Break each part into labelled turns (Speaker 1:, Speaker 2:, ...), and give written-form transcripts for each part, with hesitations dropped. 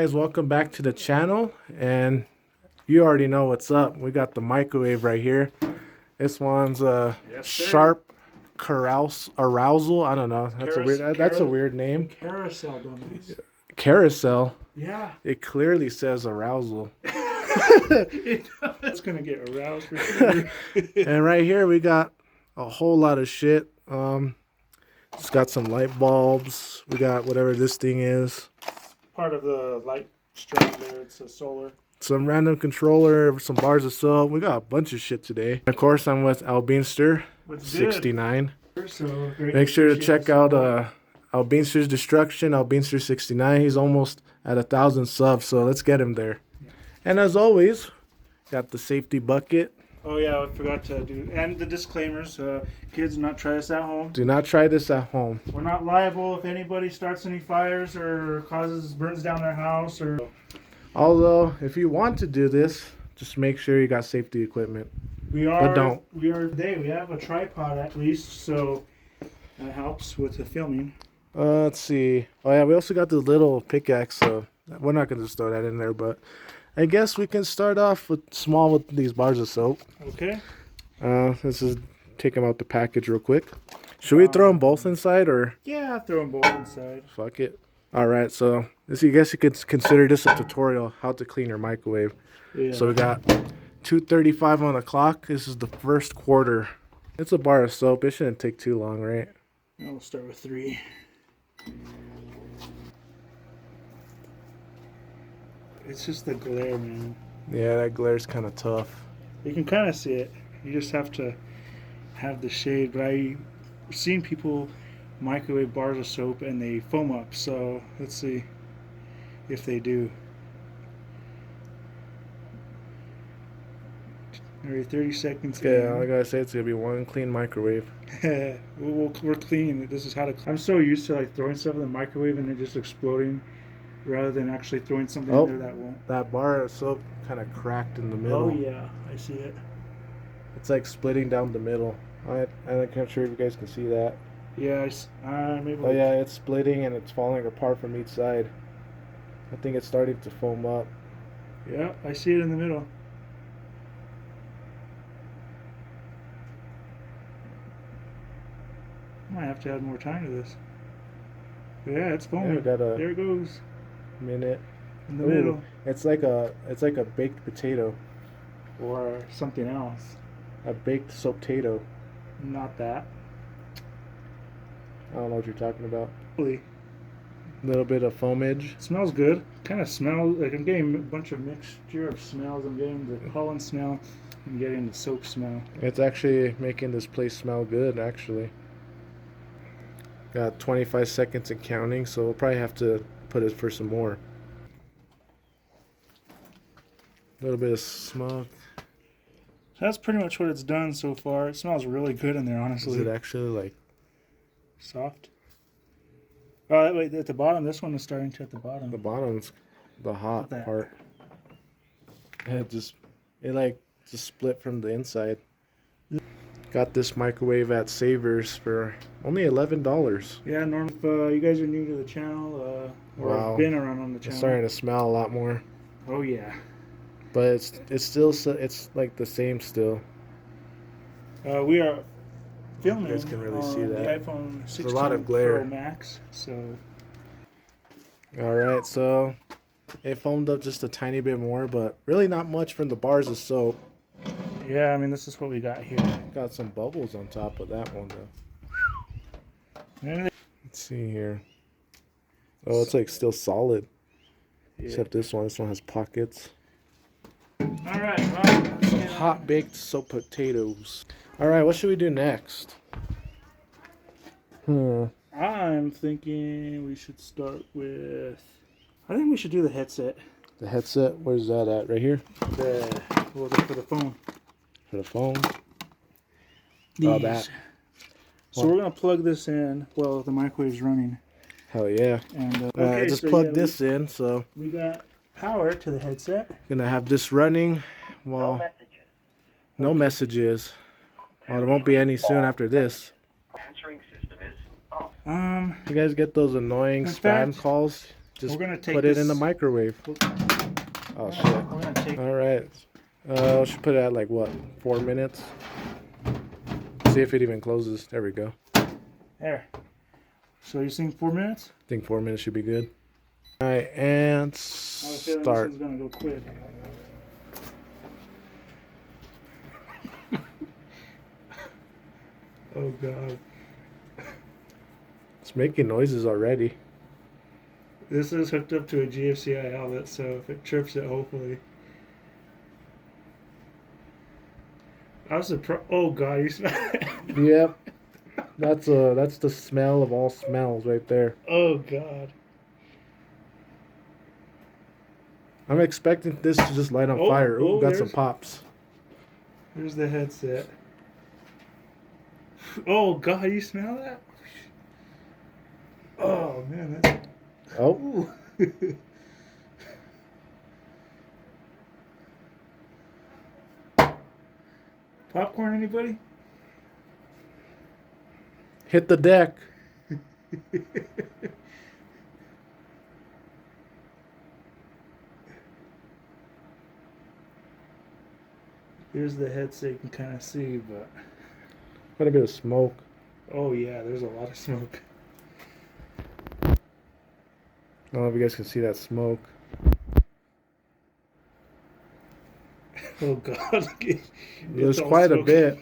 Speaker 1: guys, welcome back to the channel, and you already know what's up. We got the microwave right here. This one's sharp arousal. I don't know. That's a weird name.
Speaker 2: Carousel dummies.
Speaker 1: Carousel.
Speaker 2: Yeah.
Speaker 1: It clearly says arousal.
Speaker 2: It's gonna get aroused for sure.
Speaker 1: And right here we got a whole lot of shit. It's got some light bulbs. We got whatever this thing is.
Speaker 2: Part of the light strap there. It's a solar.
Speaker 1: Some random controller, some bars of soap. We got a bunch of shit today. Of course, I'm with Albinster, 69.
Speaker 2: So
Speaker 1: make sure to check out Albinster's Destruction, Albinster 69. He's almost at 1,000 subs, so let's get him there. Yeah. And as always, got the safety bucket.
Speaker 2: Oh yeah, I forgot to do, and the disclaimers. Kids, do not try this at home.
Speaker 1: Do not try this at home.
Speaker 2: We're not liable if anybody starts any fires or burns down their house or.
Speaker 1: Although, if you want to do this, just make sure you got safety equipment. But don't.
Speaker 2: We have a tripod at least, so that helps with the filming.
Speaker 1: Let's see. Oh yeah, we also got the little pickaxe, so we're not going to just throw that in there, but I guess we can start off with these bars of soap.
Speaker 2: Okay.
Speaker 1: Let's just take them out the package real quick. Should we throw them both inside or?
Speaker 2: Yeah, throw them both inside.
Speaker 1: Fuck it. All right, so I guess you could consider this a tutorial how to clean your microwave. Yeah. So we got 2:35 on the clock. This is the first quarter. It's a bar of soap. It shouldn't take too long, right?
Speaker 2: We'll start with 3. It's just the glare, man.
Speaker 1: Yeah, that glare's kind of tough.
Speaker 2: You can kind of see it. You just have to have the shade. But I've seen people microwave bars of soap and they foam up. So let's see if they do. Every 30 seconds.
Speaker 1: Yeah, I gotta say it's gonna be one clean microwave.
Speaker 2: We're cleaning it. This is how to. I'm so used to like throwing stuff in the microwave and it just exploding, rather than actually throwing something in there that won't.
Speaker 1: That bar of soap kind of cracked in the middle.
Speaker 2: Oh yeah, I see it.
Speaker 1: It's like splitting down the middle. I'm not sure if you guys can see that.
Speaker 2: Yeah, maybe.
Speaker 1: Oh yeah, it's splitting and it's falling apart from each side. I think it's starting to foam up.
Speaker 2: Yeah, I see it in the middle. I might have to add more time to this. But yeah, it's foaming.
Speaker 1: Yeah,
Speaker 2: there it goes.
Speaker 1: Minute.
Speaker 2: In the middle.
Speaker 1: It's like a baked potato.
Speaker 2: Or something else.
Speaker 1: A baked soap-tato.
Speaker 2: Not that.
Speaker 1: I don't know what you're talking about.
Speaker 2: Really?
Speaker 1: A little bit of foamage.
Speaker 2: It smells good. Kind of smells like I'm getting a bunch of mixture of smells. I'm getting the pollen smell. I'm getting the soap smell.
Speaker 1: It's actually making this place smell good, actually. Got 25 seconds and counting, so we'll probably have to put it for some more. A little bit of smoke.
Speaker 2: That's pretty much what it's done so far. It smells really good in there, honestly.
Speaker 1: Is it actually like
Speaker 2: soft? Oh, wait, at the bottom. This one is starting to at the bottom.
Speaker 1: The bottom's the hot part. It just split from the inside. Got this microwave at Savers for only $11.
Speaker 2: Yeah, Norm. If you guys are new to the channel, or been around on the channel,
Speaker 1: it's starting to smell a lot more.
Speaker 2: Oh yeah.
Speaker 1: But it's like the same still.
Speaker 2: We are filming.
Speaker 1: You guys can really see that.
Speaker 2: The iPhone 16
Speaker 1: There's a lot of glare.
Speaker 2: Pro Max. So.
Speaker 1: All right, so it foamed up just a tiny bit more, but really not much from the bars of soap.
Speaker 2: Yeah, I mean this is what we got here.
Speaker 1: Got some bubbles on top of that one though. Let's see here. Oh, it's like still solid. Yeah. Except this one has pockets.
Speaker 2: All right, well,
Speaker 1: some hot baked soap potatoes. All right, what should we do next?
Speaker 2: I'm thinking we should start with. I think we should do the headset.
Speaker 1: The headset? Where's that at? Right here?
Speaker 2: For the phone.
Speaker 1: For the phone?
Speaker 2: These.
Speaker 1: Oh, that.
Speaker 2: So we're gonna plug this in while the microwave's running.
Speaker 1: Hell yeah!
Speaker 2: And
Speaker 1: I just plugged this in, so
Speaker 2: we got power to the headset.
Speaker 1: Gonna have this running. Well, no messages. Well, there won't be any soon after this.
Speaker 3: Answering system is off.
Speaker 1: You guys get those annoying spam calls? Just
Speaker 2: we're gonna take
Speaker 1: put it in the microwave. Oh shit!
Speaker 2: We're gonna take.
Speaker 1: All right. Should put it at like what? 4 minutes. See if it even closes. There we go.
Speaker 2: There. So you think 4 minutes?
Speaker 1: I think 4 minutes should be good. All right, and
Speaker 2: I have a feeling
Speaker 1: start.
Speaker 2: this one's gonna go quick. Oh god.
Speaker 1: It's making noises already.
Speaker 2: This is hooked up to a GFCI outlet, so if it trips it, hopefully. I was surprised. Oh god, you smell it?
Speaker 1: Yep. That's the smell of all smells right there.
Speaker 2: Oh god.
Speaker 1: I'm expecting this to just light on fire. Ooh, got some pops.
Speaker 2: There's the headset. Oh god, you smell that? Oh man, that's...
Speaker 1: Oh.
Speaker 2: Popcorn, anybody?
Speaker 1: Hit the deck.
Speaker 2: Here's the headset, you can kind of see, but...
Speaker 1: Quite a bit of smoke.
Speaker 2: Oh yeah, there's a lot of smoke.
Speaker 1: I don't know if you guys can see that smoke.
Speaker 2: Oh god.
Speaker 1: There's quite a bit.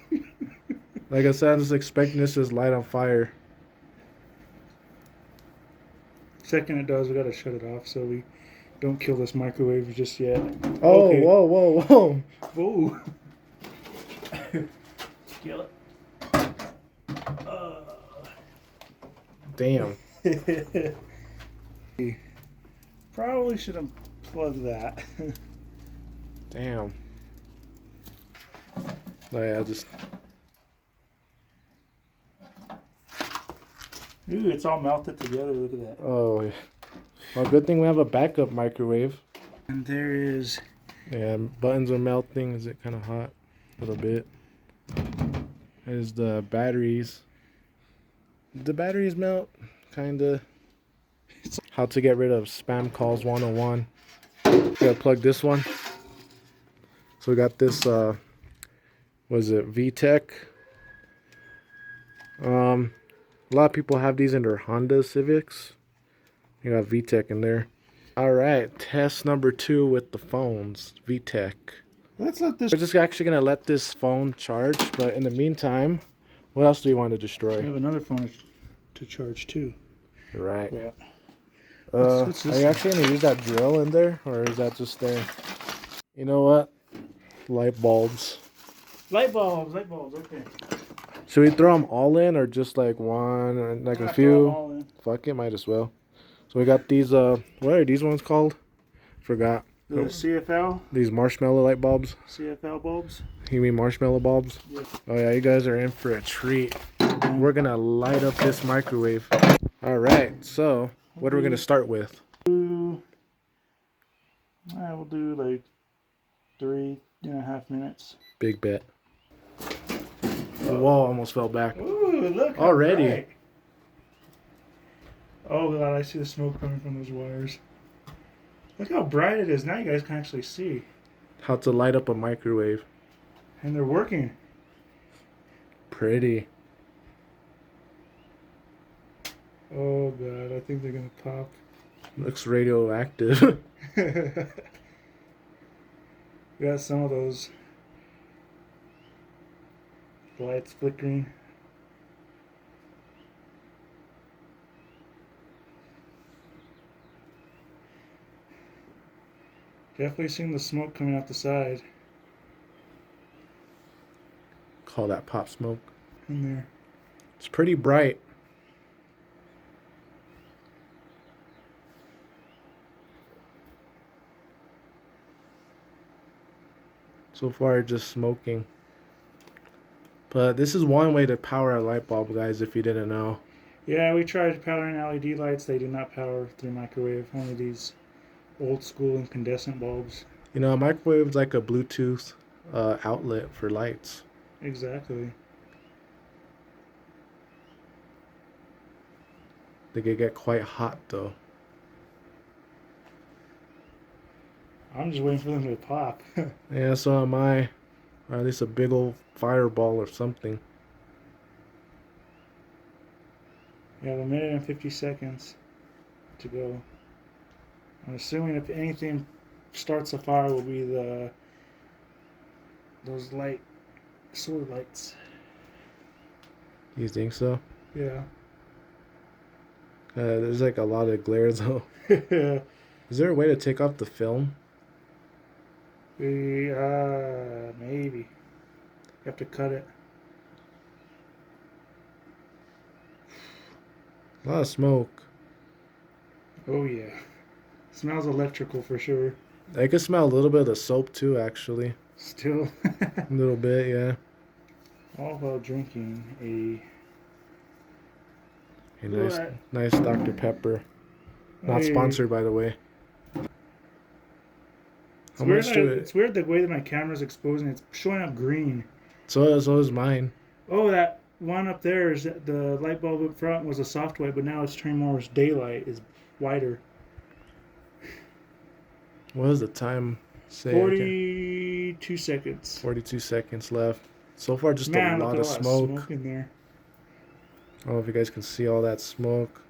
Speaker 1: Like I said, I'm just expecting this to just light on fire.
Speaker 2: Second it does, we gotta shut it off so we don't kill this microwave just yet.
Speaker 1: Oh,
Speaker 2: okay.
Speaker 1: Whoa, whoa, whoa.
Speaker 2: Whoa. Kill it.
Speaker 1: Damn.
Speaker 2: Probably should have plugged that.
Speaker 1: Damn. Oh yeah, just...
Speaker 2: Ooh, it's all melted together. Look at that.
Speaker 1: Oh, yeah. Well, good thing we have a backup microwave.
Speaker 2: And there is...
Speaker 1: Yeah, buttons are melting. Is it kind of hot? A little bit. There's the batteries. Did the batteries melt? Kinda. How to get rid of spam calls 101. Gotta plug this one. So we got this, was it VTech? A lot of people have these in their Honda Civics. You got VTech in there. Alright, test number 2 with the phones. VTech.
Speaker 2: Let's let this...
Speaker 1: We're just actually going to let this phone charge, but in the meantime, what else do you want to destroy?
Speaker 2: We have another phone to charge too.
Speaker 1: Right.
Speaker 2: Yeah.
Speaker 1: Are you actually going to use that drill in there, or is that just there? You know what? Light bulbs.
Speaker 2: Light bulbs, okay.
Speaker 1: Should we throw them all in, or just like one, or like a few? Fuck it, might as well. So we got these, what are these ones called? Forgot.
Speaker 2: The CFL?
Speaker 1: These marshmallow light bulbs.
Speaker 2: CFL bulbs?
Speaker 1: You mean marshmallow bulbs?
Speaker 2: Yeah.
Speaker 1: Oh yeah, you guys are in for a treat. We're gonna light up this microwave. Alright, so what are we gonna start with?
Speaker 2: We'll do like 3.5 minutes.
Speaker 1: Big bet. Whoa, almost fell back.
Speaker 2: Ooh, look
Speaker 1: already.
Speaker 2: Bright. Oh god, I see the smoke coming from those wires. Look how bright it is. Now you guys can actually see.
Speaker 1: How to light up a microwave.
Speaker 2: And they're working.
Speaker 1: Pretty.
Speaker 2: Oh god, I think they're gonna pop.
Speaker 1: Looks radioactive.
Speaker 2: We got some of those lights flickering. Definitely seeing the smoke coming out the side.
Speaker 1: Call that pop smoke.
Speaker 2: In there.
Speaker 1: It's pretty bright. So far, just smoking. But this is one way to power a light bulb, guys, if you didn't know.
Speaker 2: Yeah, we tried powering LED lights. They do not power through microwave. Only these old school incandescent bulbs.
Speaker 1: You know, a microwave is like a Bluetooth outlet for lights.
Speaker 2: Exactly.
Speaker 1: They can get quite hot, though.
Speaker 2: I'm just waiting for them to pop.
Speaker 1: Yeah, so am I. Or at least a big old fireball or something.
Speaker 2: You have 1 minute and 50 seconds to go. I'm assuming if anything starts a fire, will be those sword lights.
Speaker 1: You think so?
Speaker 2: Yeah.
Speaker 1: There's like a lot of glare though. Is there a way to take off the film?
Speaker 2: Maybe. You have to cut it.
Speaker 1: A lot of smoke.
Speaker 2: Oh yeah. Smells electrical for sure.
Speaker 1: I can smell a little bit of the soap too, actually.
Speaker 2: Still.
Speaker 1: A little bit, yeah.
Speaker 2: All while drinking
Speaker 1: A nice Dr. Pepper. Not
Speaker 2: Hey.
Speaker 1: sponsored, by the way. How
Speaker 2: It's
Speaker 1: much
Speaker 2: weird,
Speaker 1: to it?
Speaker 2: it's weird the way that my camera's exposing. It's showing up green.
Speaker 1: So is mine.
Speaker 2: Oh, that one up there is the light bulb up front was a soft white, but now it's turning more as daylight. Is wider.
Speaker 1: What does the time say?
Speaker 2: 42 seconds.
Speaker 1: 42 seconds left. So far, just
Speaker 2: Man,
Speaker 1: a lot
Speaker 2: look
Speaker 1: of
Speaker 2: at all that
Speaker 1: smoke.
Speaker 2: in there.
Speaker 1: I don't know if you guys can see all that smoke.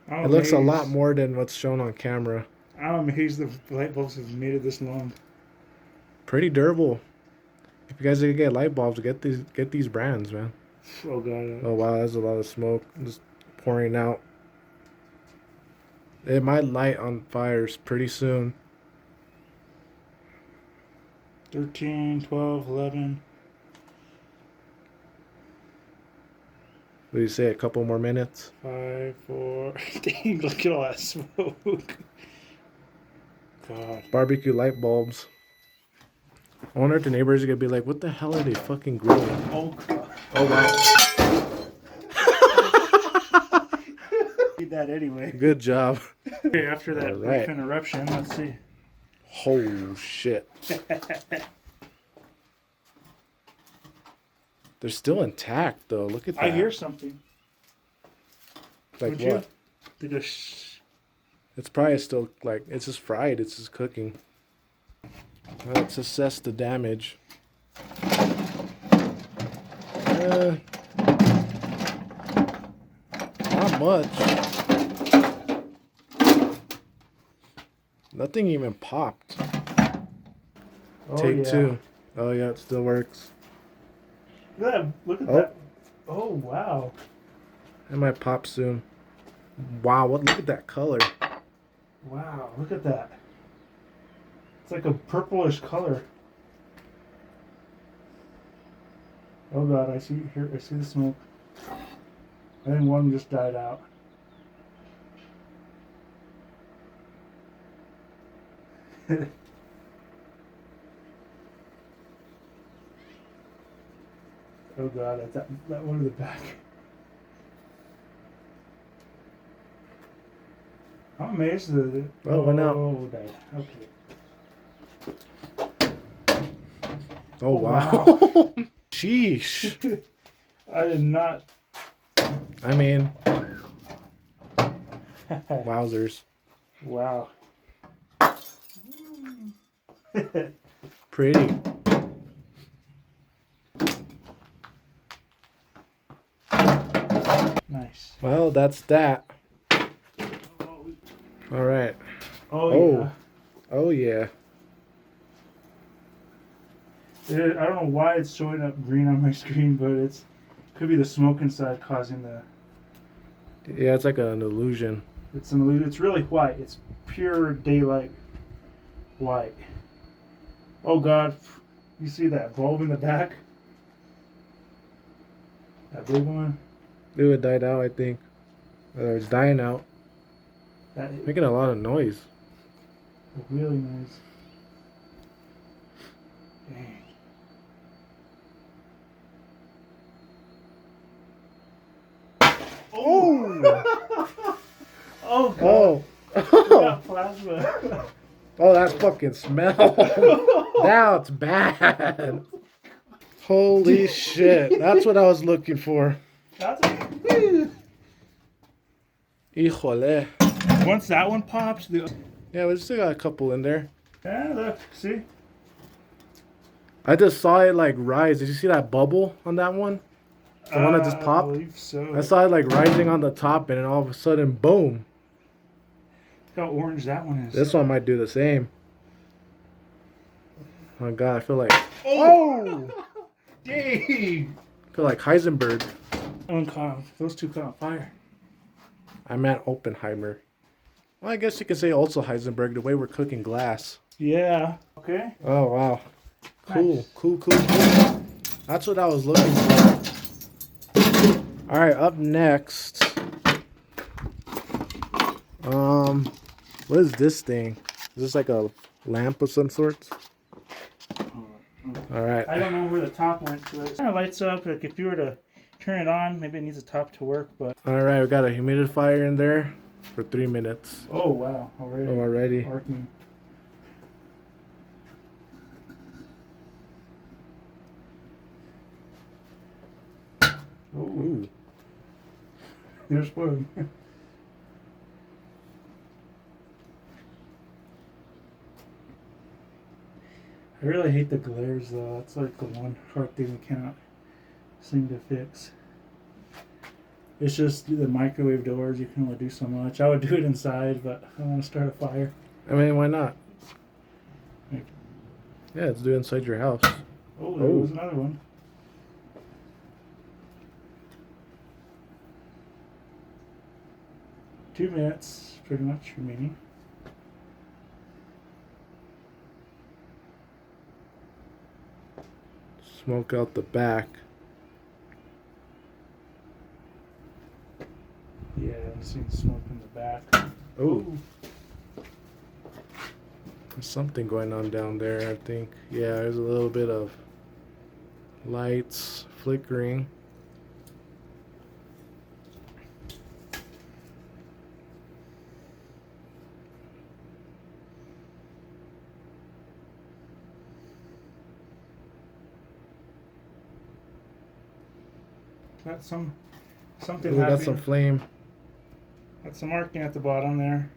Speaker 2: I'm
Speaker 1: It looks a
Speaker 2: amazed.
Speaker 1: lot more than what's shown on camera.
Speaker 2: I'm amazed the light bulbs have made it this long.
Speaker 1: Pretty durable. If you guys can get light bulbs, get these brands, man.
Speaker 2: Oh god.
Speaker 1: Oh wow, that's a lot of smoke just pouring out. It might light on fires pretty soon.
Speaker 2: 13, 12, 11.
Speaker 1: What do you say? A couple more minutes?
Speaker 2: 5, 4. Dang, look at all that smoke. God.
Speaker 1: Barbecue light bulbs. I wonder if the neighbors are gonna be like, "What the hell are they fucking grilling?"
Speaker 2: Oh god.
Speaker 1: Oh wow.
Speaker 2: Need that anyway.
Speaker 1: Good job.
Speaker 2: Okay, after that
Speaker 1: All right.
Speaker 2: brief interruption, let's see.
Speaker 1: Oh shit. They're still intact though. Look at that.
Speaker 2: I hear something.
Speaker 1: Like
Speaker 2: Don't you?
Speaker 1: what?
Speaker 2: They just
Speaker 1: It's probably still like it's just fried. It's just cooking. Let's assess the damage. Not much. Nothing even popped. Take two. Oh yeah, it still works.
Speaker 2: Look at that. Look at
Speaker 1: Oh.
Speaker 2: that. Oh wow.
Speaker 1: It might pop soon. Wow, look at that color.
Speaker 2: Wow, look at that. It's like a purplish color. Oh god, I see the smoke. I think one just died out. Oh god, that's that one in the back. I'm amazed that it.
Speaker 1: Oh, went out.
Speaker 2: Oh, died. Okay.
Speaker 1: Oh wow. Sheesh.
Speaker 2: I did not.
Speaker 1: I mean, wowzers.
Speaker 2: Wow.
Speaker 1: Pretty.
Speaker 2: Nice.
Speaker 1: Well, that's that. All right.
Speaker 2: Oh, yeah.
Speaker 1: Oh yeah.
Speaker 2: I don't know why it's showing up green on my screen, but it's could be the smoke inside causing the.
Speaker 1: Yeah, it's like an illusion.
Speaker 2: It's an illusion. It's really white. It's pure daylight white. Oh god, you see that bulb in the back? That big one.
Speaker 1: It died out, I think. Or it's dying out.
Speaker 2: That
Speaker 1: Making a lot of noise.
Speaker 2: really nice. Dang.
Speaker 1: Oh!
Speaker 2: Oh god.
Speaker 1: Oh!
Speaker 2: We
Speaker 1: Oh!
Speaker 2: got plasma.
Speaker 1: Oh, that fucking smell! Now it's bad! Holy shit. That's what I was looking for.
Speaker 2: That's
Speaker 1: Híjole.
Speaker 2: Once that one pops, the
Speaker 1: Yeah, we still got a couple in there.
Speaker 2: Yeah, look, see?
Speaker 1: I just saw it like rise. Did you see that bubble on that one? The one that just
Speaker 2: I
Speaker 1: popped?
Speaker 2: believe so.
Speaker 1: I saw it like rising on the top and then all of a sudden, boom.
Speaker 2: Look how orange that one is.
Speaker 1: This one might do the same. Oh my god, I feel like...
Speaker 2: Oh! Dang!
Speaker 1: I feel like Heisenberg.
Speaker 2: Those two caught on fire.
Speaker 1: I meant Oppenheimer. Well, I guess you could say also Heisenberg, the way we're cooking glass.
Speaker 2: Yeah. Okay.
Speaker 1: Oh, wow. Cool,
Speaker 2: Nice.
Speaker 1: cool. That's what I was looking for. All right, up next. What is this thing? Is this like a lamp of some sort? All right.
Speaker 2: I don't know where the top went to. It kind of lights up. Like if you were to turn it on, maybe it needs a top to work. But
Speaker 1: All right, we got a humidifier in there for 3 minutes.
Speaker 2: oh wow, already.
Speaker 1: Oh, already.
Speaker 2: Working.
Speaker 1: Ooh.
Speaker 2: There's one. I really hate the glares though. That's like the one hard thing we cannot seem to fix. It's just the microwave doors. You can only do so much. I would do it inside, but I want to start a fire.
Speaker 1: I mean, why not?
Speaker 2: Like,
Speaker 1: Yeah, let's do it inside your house.
Speaker 2: oh, there was another one. Two minutes, pretty much remaining.
Speaker 1: Smoke out the back.
Speaker 2: Yeah, I'm seeing smoke in the back.
Speaker 1: Oh. There's something going on down there, I think. Yeah, there's a little bit of lights flickering.
Speaker 2: Got something
Speaker 1: Ooh, got
Speaker 2: happening.
Speaker 1: some flame.
Speaker 2: Got some marking at the bottom there.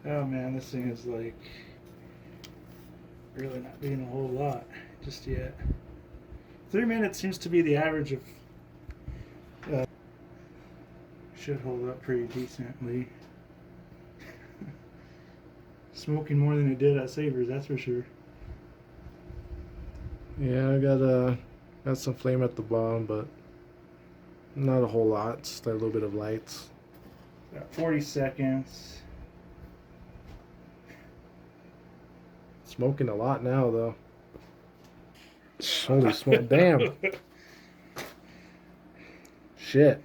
Speaker 2: Oh man, this thing is like really not doing a whole lot just yet. 3 minutes seems to be the average of. Should hold up pretty decently. Smoking more than it did at Savers, that's for sure.
Speaker 1: Yeah, I got some flame at the bottom, but not a whole lot. Just a little bit of lights.
Speaker 2: Got 40 seconds.
Speaker 1: Smoking a lot now, though. Holy smoke! Damn. Shit.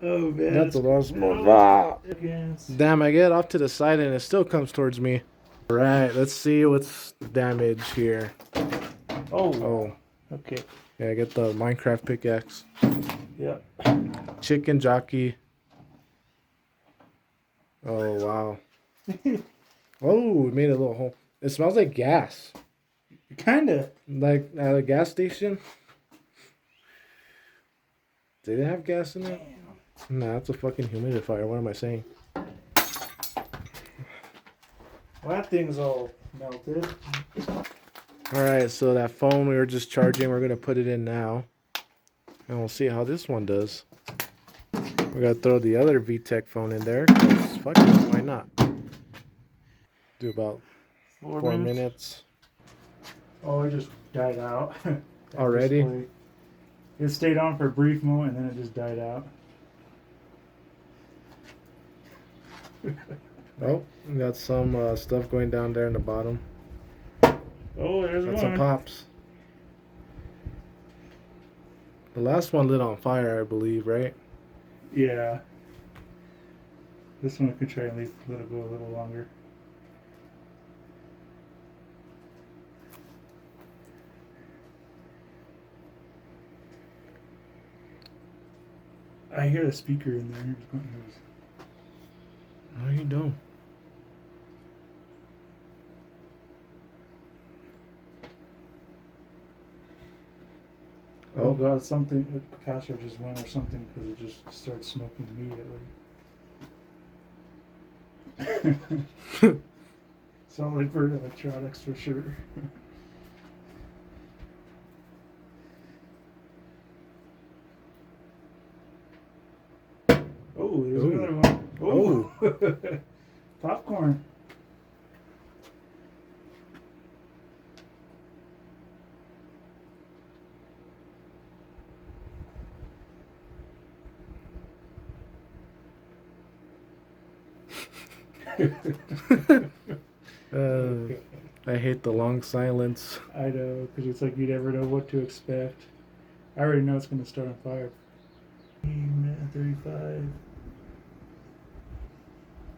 Speaker 2: Oh man,
Speaker 1: That's a lot of smoke.
Speaker 2: seconds.
Speaker 1: Damn, I get off to the side and it still comes towards me. Alright, let's see what's the damage here. Oh.
Speaker 2: Okay.
Speaker 1: Yeah, I get the Minecraft pickaxe.
Speaker 2: Yep.
Speaker 1: Chicken jockey. Oh, wow. Oh, it made a little hole. It smells like gas.
Speaker 2: Kinda.
Speaker 1: Like at a gas station. Did it have gas in it? Nah, it's a fucking humidifier. What am I saying?
Speaker 2: Well, that thing's all melted.
Speaker 1: Alright, so that phone we were just charging, we're going to put it in now. And we'll see how this one does. We're going to throw the other VTech phone in there. Because fucking why not? Do about 4 minutes.
Speaker 2: Oh, it just died out.
Speaker 1: Already?
Speaker 2: Display. It stayed on for a brief moment and then it just died out.
Speaker 1: Oh, we got some stuff going down there in the bottom.
Speaker 2: Oh, there's
Speaker 1: Got
Speaker 2: one.
Speaker 1: some pops. The last one lit on fire, I believe, right?
Speaker 2: Yeah. This one could try and let it go a little longer. I hear the speaker in there.
Speaker 1: No, you don't.
Speaker 2: Oh god, something, the capacitor just went or something because it just started smoking immediately. Solid for electronics for sure. Oh, there's
Speaker 1: Ooh.
Speaker 2: another one. Oh, popcorn.
Speaker 1: I hate the long silence.
Speaker 2: I know, because it's like you never know what to expect. I already know it's going to start on fire. 35.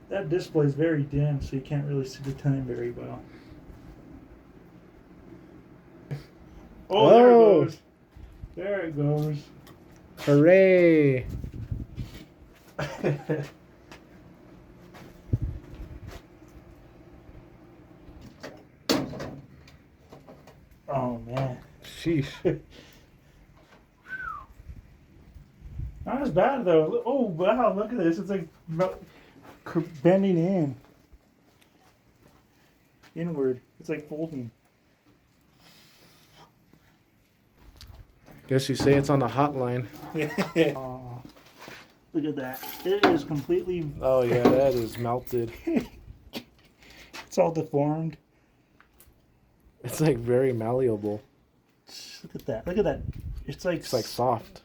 Speaker 2: That display is very dim, so you can't really see the time very well. Oh, there it goes. There it goes.
Speaker 1: Hooray!
Speaker 2: Oh, man.
Speaker 1: Sheesh.
Speaker 2: Not as bad, though. Oh, wow, look at this. It's like bending in. Inward. It's like folding.
Speaker 1: Guess you say it's on the hotline.
Speaker 2: Oh, look at that. It is completely...
Speaker 1: Oh yeah, that is melted.
Speaker 2: It's all deformed.
Speaker 1: It's like very malleable.
Speaker 2: Look at that. Look at that. It's like
Speaker 1: soft.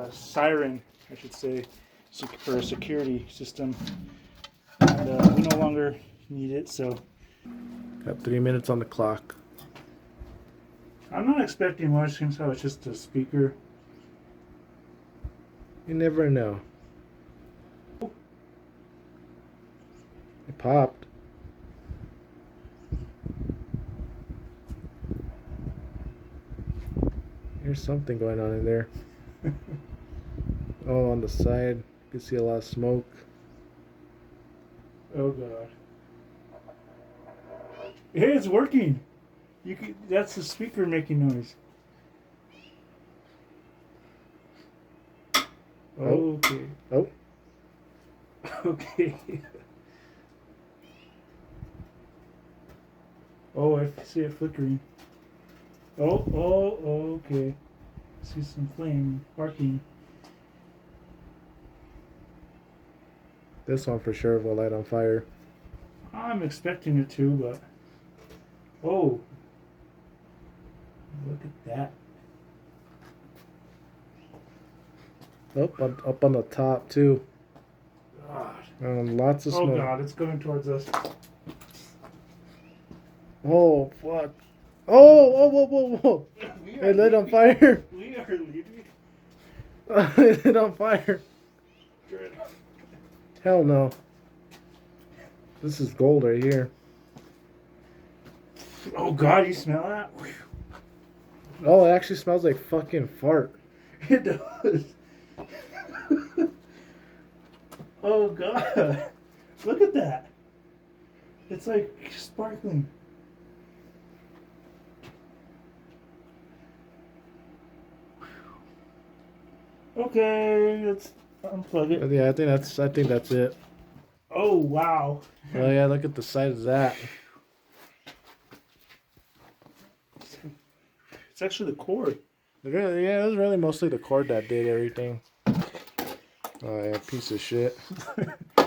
Speaker 2: Siren, I should say, for a security system. And we no longer need it, so...
Speaker 1: Got 3 minutes on the clock.
Speaker 2: I'm not expecting much since how it's just a speaker.
Speaker 1: You never know. It popped. There's something going on in there. Oh, on the side, you can see a lot of smoke.
Speaker 2: Oh god. Hey, it's working. You can, that's the speaker making noise. Okay.
Speaker 1: Oh.
Speaker 2: Okay. Oh, I see it flickering. Oh, okay. I see some flame sparking.
Speaker 1: This one for sure will light on fire.
Speaker 2: I'm expecting it to, but... Oh. Look at that.
Speaker 1: Up on the top too.
Speaker 2: God.
Speaker 1: Lots of smoke.
Speaker 2: Oh god, it's coming towards us.
Speaker 1: Oh fuck. Oh, whoa. It lit on fire.
Speaker 2: We are leaving.
Speaker 1: It lit on fire.
Speaker 2: Good.
Speaker 1: Hell no. This is gold right here.
Speaker 2: Oh god, you smell that?
Speaker 1: Oh, it actually smells like fucking fart.
Speaker 2: It does. Oh god. Look at that. It's like sparkling. Okay, let's unplug it.
Speaker 1: Yeah, I think that's it.
Speaker 2: Oh wow.
Speaker 1: Oh yeah, look at the size of that.
Speaker 2: It's actually the cord.
Speaker 1: Really, yeah, it was really mostly the cord that did everything. Oh yeah, piece of shit.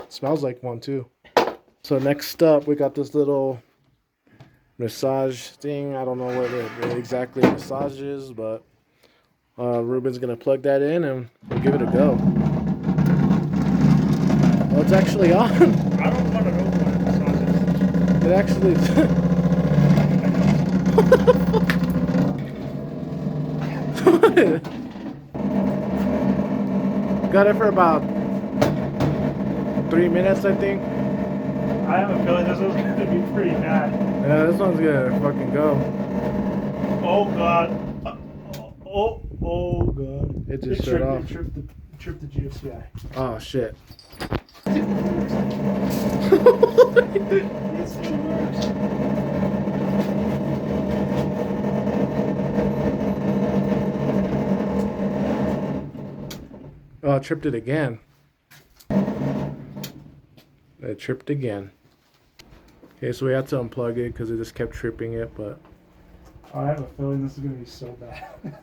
Speaker 1: Smells like one too. So next up, we got this little massage thing. I don't know what it exactly massages, but Ruben's gonna plug that in and we'll give it a go. Oh, it's actually on.
Speaker 2: I don't want to know what it massages.
Speaker 1: It actually. Got it for about 3 minutes, I think.
Speaker 2: I have a feeling this one's going to be pretty bad.
Speaker 1: Yeah, this one's gonna fucking go.
Speaker 2: Oh god. Oh god.
Speaker 1: It just shut off.
Speaker 2: It tripped the GFCI.
Speaker 1: Oh shit.
Speaker 2: It still works.
Speaker 1: Oh, I tripped it again. It tripped again. Okay, so we had to unplug it because it just kept tripping it, but...
Speaker 2: I have a feeling this is going to be so bad.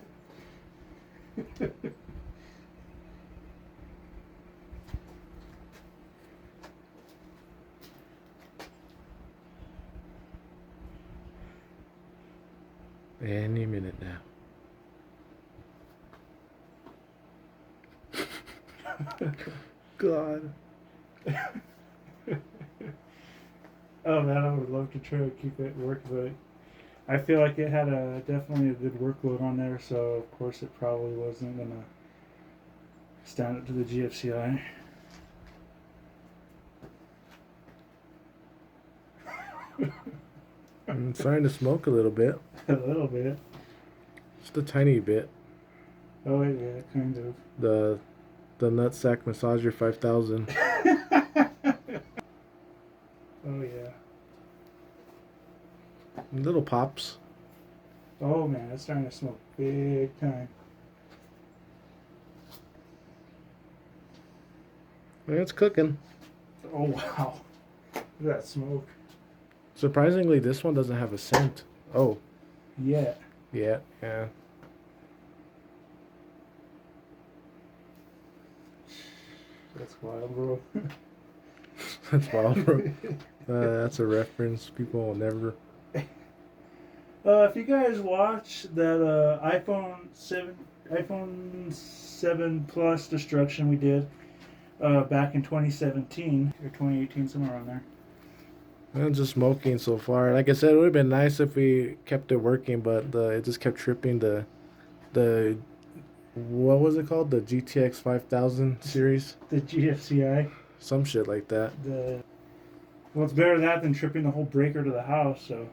Speaker 1: Any minute now. God.
Speaker 2: Oh man, I would love to try to keep it working, but I feel like it had definitely a good workload on there, so of course it probably wasn't gonna stand up to the GFCI.
Speaker 1: I'm starting to smoke a little bit.
Speaker 2: A little bit.
Speaker 1: Just a tiny bit.
Speaker 2: Oh yeah, kind of.
Speaker 1: The Nutsack Massager 5000.
Speaker 2: Oh yeah.
Speaker 1: Little pops.
Speaker 2: Oh man, it's starting to smoke big time.
Speaker 1: It's cooking.
Speaker 2: Oh wow. Look at that smoke.
Speaker 1: Surprisingly, this one doesn't have a scent. Oh.
Speaker 2: Yeah.
Speaker 1: Yeah.
Speaker 2: That's wild, bro.
Speaker 1: That's wild, bro. That's a reference people will never...
Speaker 2: If you guys watch that iPhone 7 Plus destruction we did back in 2017 or 2018, somewhere around there.
Speaker 1: I'm just smoking so far. Like I said, it would have been nice if we kept it working, but it just kept tripping. The what was it called? The GTX 5000 series?
Speaker 2: The GFCI.
Speaker 1: Some shit like that.
Speaker 2: Well, it's better that than tripping the whole breaker to the house. So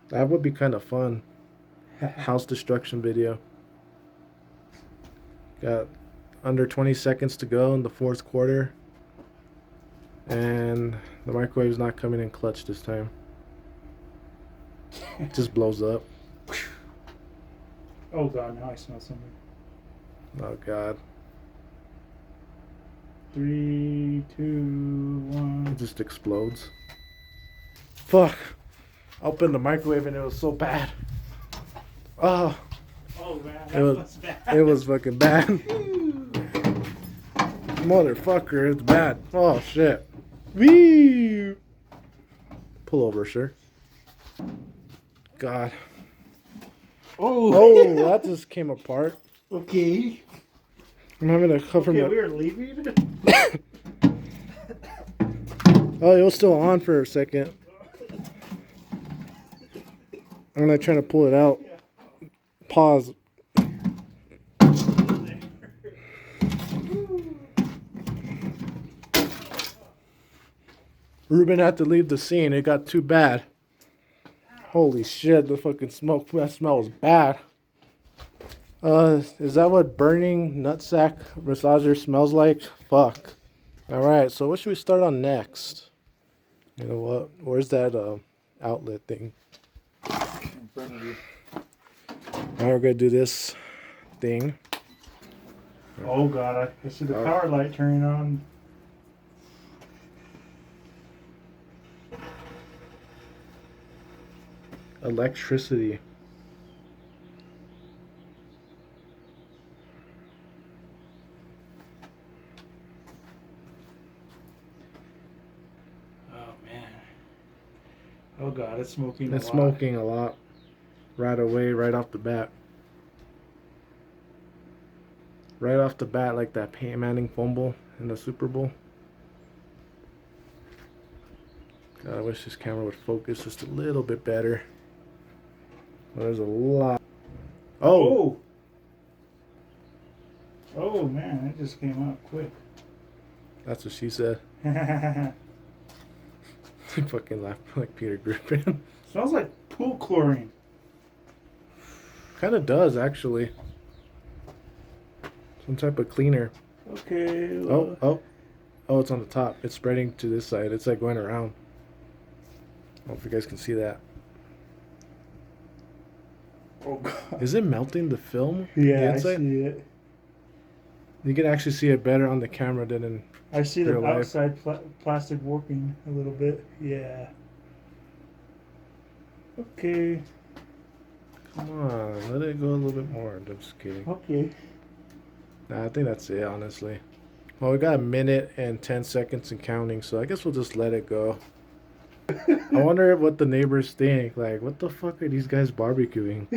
Speaker 1: that would be kind of fun. House destruction video. Got under 20 seconds to go in the fourth quarter. And the microwave's not coming in clutch this time. It just blows up.
Speaker 2: Oh god, now I smell something.
Speaker 1: Oh god.
Speaker 2: 3, 2, 1.
Speaker 1: It just explodes. Fuck. I opened the microwave and it was so bad. Oh.
Speaker 2: Oh man,
Speaker 1: It was bad. It was fucking bad. Motherfucker, it's bad. Oh shit. Wee. Pull over, sir. God. Oh, that just came apart.
Speaker 2: Okay.
Speaker 1: I'm having to cover
Speaker 2: Okay,
Speaker 1: my...
Speaker 2: we are leaving.
Speaker 1: Oh, it was still on for a second. I'm not trying to pull it out. Pause. Ruben had to leave the scene. It got too bad. Holy shit, the fucking smoke. That smell was bad. Is that what burning nutsack massager smells like? Fuck. Alright, so what should we start on next? You know what? Where's that outlet thing?
Speaker 2: In front of you.
Speaker 1: Alright, we're gonna do this thing.
Speaker 2: Oh god, I see the power light turning on.
Speaker 1: Electricity.
Speaker 2: Oh man. Oh god, it's smoking
Speaker 1: It's
Speaker 2: a lot.
Speaker 1: smoking a lot. Right away, right off the bat. Right off the bat, like that Peyton Manning fumble in the Super Bowl. God, I wish this camera would focus just a little bit better. There's a lot. Oh!
Speaker 2: Oh man, it just came out quick.
Speaker 1: That's what she said. She fucking laughed like Peter Griffin.
Speaker 2: Smells like pool chlorine.
Speaker 1: Kind of does, actually. Some type of cleaner.
Speaker 2: Okay.
Speaker 1: Oh, it's on the top. It's spreading to this side. It's like going around. I don't know if you guys can see that.
Speaker 2: Oh god.
Speaker 1: Is it melting the film?
Speaker 2: Yeah,
Speaker 1: the
Speaker 2: I
Speaker 1: inside?
Speaker 2: see it.
Speaker 1: You can actually see it better on the camera than in
Speaker 2: I see the
Speaker 1: real life.
Speaker 2: outside plastic warping a little bit. Yeah. Okay.
Speaker 1: Come on, let it go a little bit more. I'm just kidding.
Speaker 2: Okay.
Speaker 1: Nah, I think that's it, honestly. Well, we got a minute and 10 seconds and counting, so I guess we'll just let it go. I wonder what the neighbors think. Like, what the fuck are these guys barbecuing?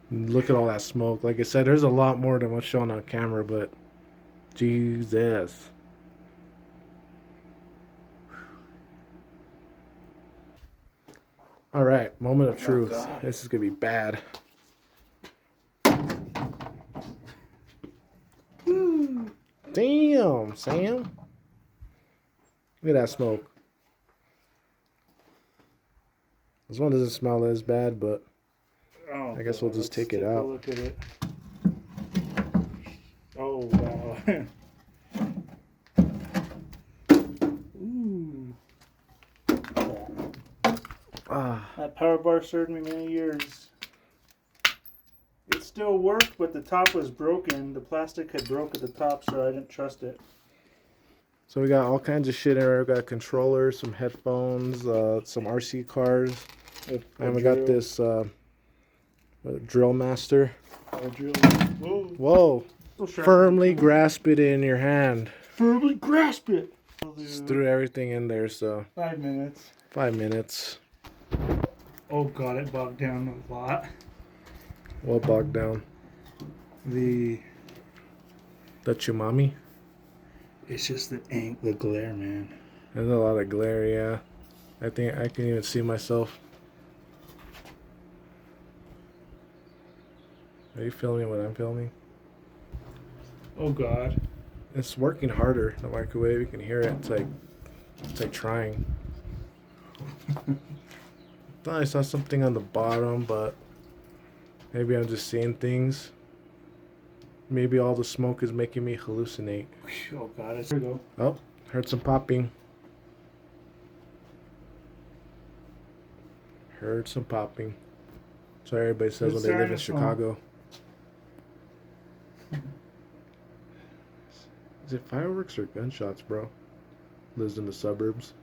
Speaker 1: Look at all that smoke. Like I said, there's a lot more than what's shown on camera, but Jesus. All right, moment of truth. This is gonna be bad. Damn, Sam. Look at that smoke. This one doesn't smell as bad, but
Speaker 2: Oh,
Speaker 1: I guess we'll just take it
Speaker 2: a
Speaker 1: out.
Speaker 2: look at it. Oh wow. Ooh. That power bar served me many years. It still worked, but the top was broken. The plastic had broke at the top, so I didn't trust it.
Speaker 1: So we got all kinds of shit in there. We got controllers, some headphones, some RC cars, and we got this drill master.
Speaker 2: Drill. Whoa.
Speaker 1: Whoa! Firmly grasp it in your hand.
Speaker 2: Firmly grasp it.
Speaker 1: Just threw everything in there. So
Speaker 2: 5 minutes.
Speaker 1: 5 minutes.
Speaker 2: Oh god, it bogged down a lot.
Speaker 1: What bogged down?
Speaker 2: The
Speaker 1: Chumami.
Speaker 2: It's just the glare, man.
Speaker 1: There's a lot of glare, yeah. I think I can even see myself. Are you filming what I'm filming?
Speaker 2: Oh god.
Speaker 1: It's working harder, the microwave. You can hear it. It's like trying. Thought I saw something on the bottom, but maybe I'm just seeing things. Maybe all the smoke is making me hallucinate.
Speaker 2: Oh god, here we go.
Speaker 1: Oh, heard some popping. Heard some popping. So everybody says when they live in Chicago. Is it fireworks or gunshots, bro? Lives in the suburbs.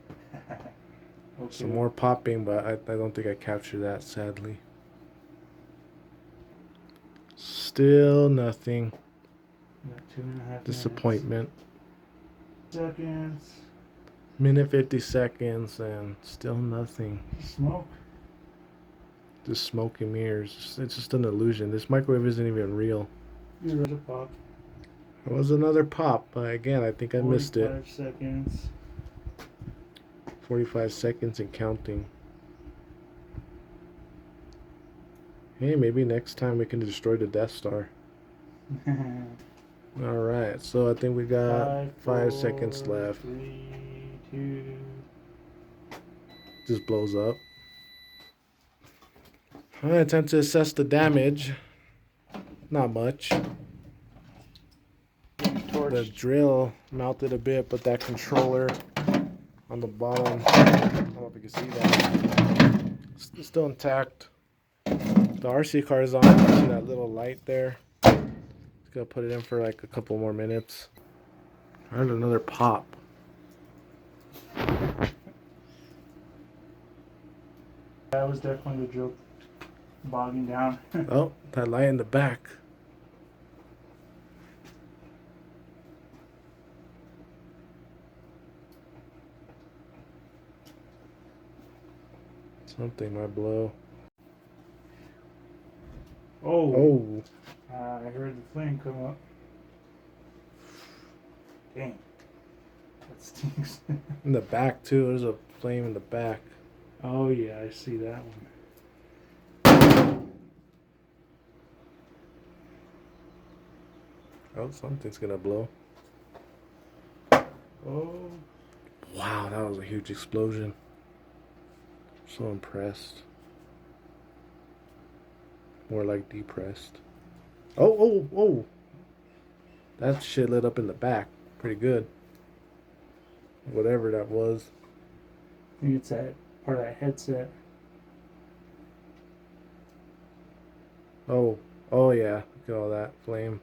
Speaker 2: Okay.
Speaker 1: Some more popping, but I don't think I captured that, sadly. Still nothing.
Speaker 2: Got 2.5
Speaker 1: Disappointment.
Speaker 2: Seconds.
Speaker 1: Minute 50 seconds and still nothing.
Speaker 2: Smoke.
Speaker 1: Just smoke and mirrors. It's just an illusion. This microwave isn't even real.
Speaker 2: You're ready to pop.
Speaker 1: It was another pop, but again, I think I missed it.
Speaker 2: 45 seconds.
Speaker 1: 45 seconds and counting. Hey, maybe next time we can destroy the Death Star. Alright, so I think we got 5 seconds left.
Speaker 2: 3, 2.
Speaker 1: Just blows up. Alright, time to assess the damage. Not much. The drill melted a bit, but that controller on the bottom, I don't know if you can see that, it's still intact. The RC car is on. You see that little light there? Just gonna put it in for like a couple more minutes. I heard another pop.
Speaker 2: That was definitely the drill bogging down.
Speaker 1: Oh, that light in the back. Something might blow.
Speaker 2: Oh. I heard the flame come up. Dang. That stinks.
Speaker 1: In the back too. There's a flame in the back.
Speaker 2: Oh yeah, I see that one.
Speaker 1: Oh, something's gonna blow.
Speaker 2: Oh.
Speaker 1: Wow, that was a huge explosion. So impressed. More like depressed. Oh. That shit lit up in the back. Pretty good. Whatever that was.
Speaker 2: I think it's that part of that headset.
Speaker 1: Oh yeah. Look at all that flame.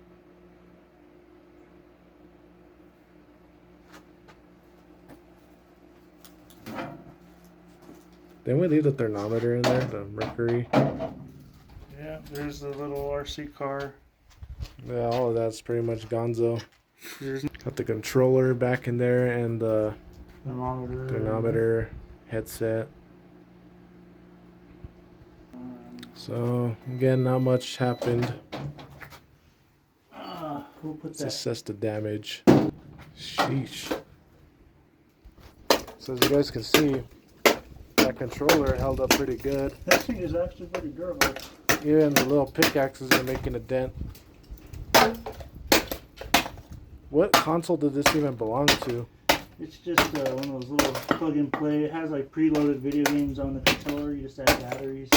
Speaker 1: Then we leave the thermometer in there, the mercury.
Speaker 2: Yeah, there's the little RC car.
Speaker 1: Yeah, all of that's pretty much gonzo.
Speaker 2: There's
Speaker 1: Got the controller back in there and the
Speaker 2: thermometer.
Speaker 1: headset. So again, not much happened.
Speaker 2: We'll put
Speaker 1: Let's
Speaker 2: that.
Speaker 1: assess the damage. Sheesh. So as you guys can see, that controller held up pretty good.
Speaker 2: That thing is actually pretty durable.
Speaker 1: Even the little pickaxes are making a dent. What console did this even belong to?
Speaker 2: It's just one of those little plug and play. It has like preloaded video games on the controller. You just add batteries.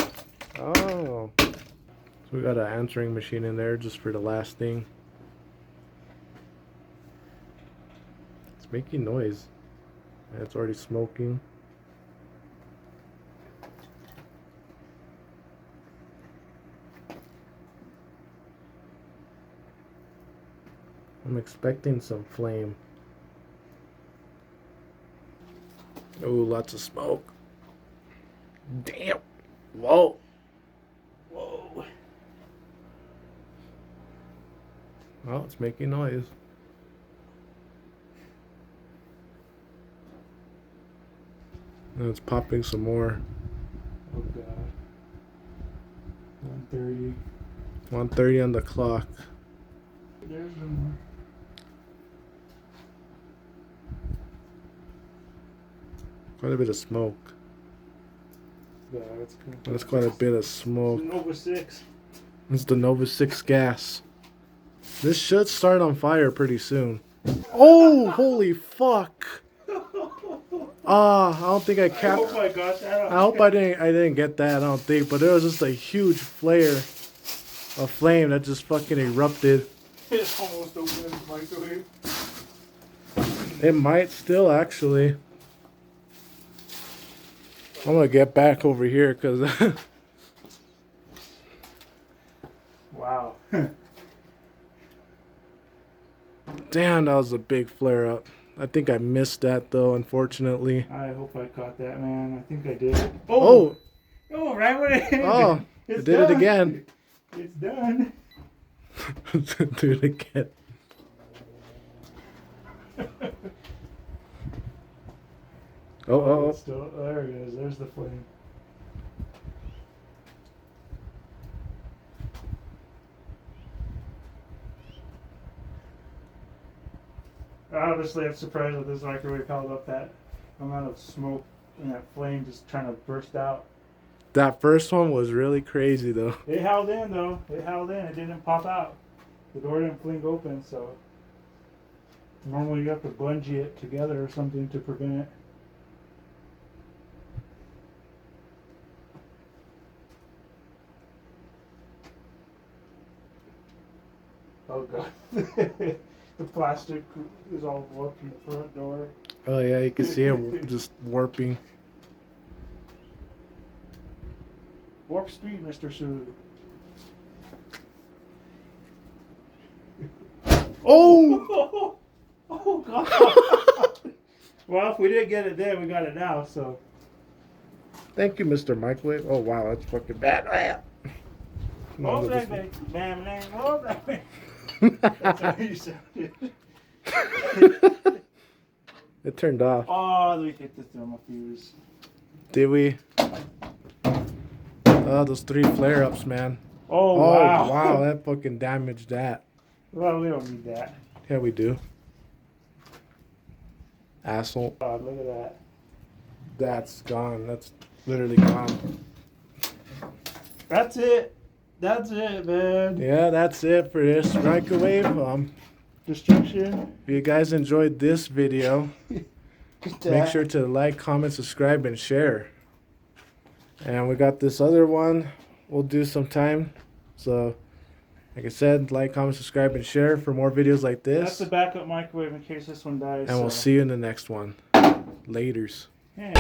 Speaker 1: Oh. So we got an answering machine in there just for the last thing. It's making noise. And it's already smoking. I'm expecting some flame. Oh, lots of smoke. Damn. Whoa.
Speaker 2: Whoa.
Speaker 1: Oh, it's making noise. And it's popping some more.
Speaker 2: Oh god. 130.
Speaker 1: 1:30 on the clock.
Speaker 2: There's some.
Speaker 1: Quite a bit of smoke.
Speaker 2: Yeah, that's good.
Speaker 1: That's quite a bit of smoke.
Speaker 2: Nova 6.
Speaker 1: It's the Nova 6 gas. This should start on fire pretty soon. Oh, holy fuck! Ah, I don't think I
Speaker 2: I
Speaker 1: capped.
Speaker 2: hope I got that.
Speaker 1: I hope I didn't get that. I don't think, but there was just a huge flare of flame that just fucking erupted.
Speaker 2: It's almost open in the microwave.
Speaker 1: It might still actually. I'm gonna get back over here because
Speaker 2: Wow.
Speaker 1: damn, that was a big flare up. I think I missed that though, unfortunately.
Speaker 2: I hope I caught that, man. I think I did.
Speaker 1: Oh,
Speaker 2: Oh, right when it ended.
Speaker 1: oh,
Speaker 2: It's
Speaker 1: it did it again.
Speaker 2: It's done.
Speaker 1: Do it again. Oh.
Speaker 2: It's still, there it is. There's the flame. Honestly, I'm surprised that this microwave held up that amount of smoke and that flame just trying to burst out.
Speaker 1: That first one was really crazy though.
Speaker 2: It held in though. It held in. It didn't pop out. The door didn't fling open, so normally you have to bungee it together or something to prevent it. Oh god. The plastic is all warping the front door.
Speaker 1: Oh yeah, you can see it just warping.
Speaker 2: Warp speed, Mr. Sue.
Speaker 1: Oh!
Speaker 2: Oh god. Well, if we didn't get it then, we got it now, so.
Speaker 1: Thank you, Mr. Microwave. Oh wow, that's fucking bad.
Speaker 2: Oh, baby. Bam, bam, oh, baby. That's how you sounded.
Speaker 1: It turned off.
Speaker 2: Oh, we hit the thermal fuse.
Speaker 1: Did we? Oh, those 3 flare-ups, man.
Speaker 2: Oh, wow.
Speaker 1: Wow, that fucking damaged that.
Speaker 2: Well, we don't need that.
Speaker 1: Yeah, we do. Asshole.
Speaker 2: Oh, look at that.
Speaker 1: That's gone. That's literally gone.
Speaker 2: That's it. That's it, man.
Speaker 1: Yeah, that's it for this microwave.
Speaker 2: Destruction.
Speaker 1: If you guys enjoyed this video, make sure to like, comment, subscribe, and share. And we got this other one we'll do sometime. So, like I said, like, comment, subscribe, and share for more videos like
Speaker 2: That's
Speaker 1: this.
Speaker 2: the backup microwave in case this one dies.
Speaker 1: And we'll see you in the next one. Laters.
Speaker 2: Yeah.